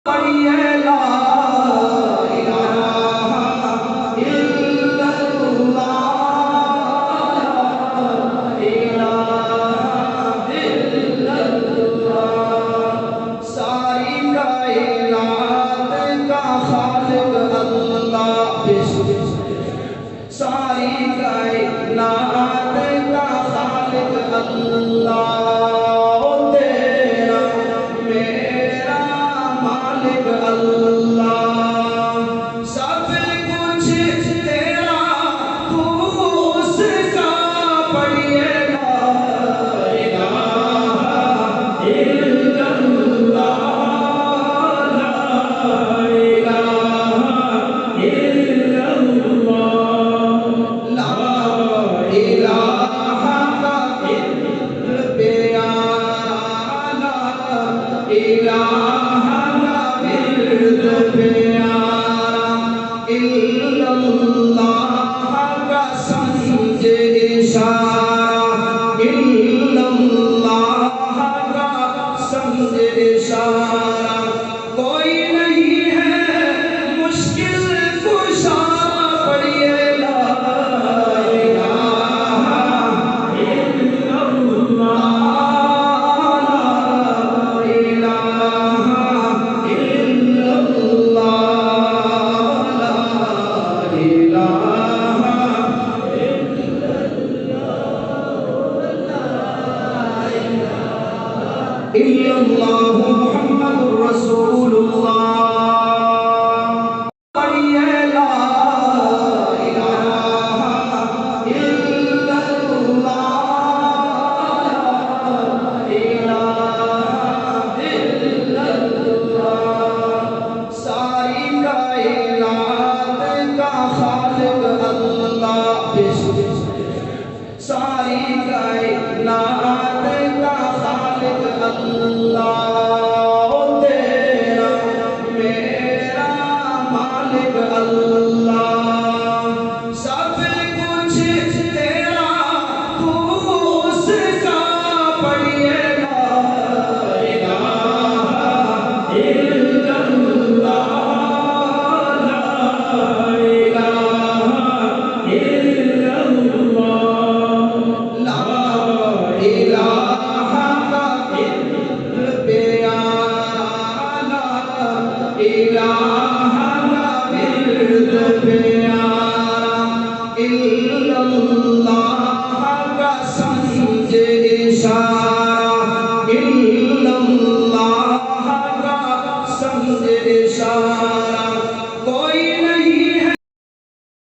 پڑھیے لا الہ الا اللہ، لا الہ الا اللہ، ساری کائنات کا خالق اللہ، ساری کائنات کا خالق اللہ، تیرا میرا مالک اللہ، سب کچھ تیرا تو اس کا پڑھیے لا الہ الا اللہ، لا الہ الا اللہ، لا الہ کوئی نہیں ہے مشکل کشا، پڑھیے لا الہ الا اللہ، لا الہ الا اللہ، لا الہ الا اللہ، محمد رسول اللہ، پڑھیے لا الہ الا اللہ، لا الہ الا اللہ، ساری کائنات کا خالق اللہ، ساری کائنات کا خالق اللہ، تیرا میرا مالک اللہ، سب کچھ تیرا تو اس کا پڑھیے لا الہ الا اللہ، لا الہ الا اللہ، لا الہ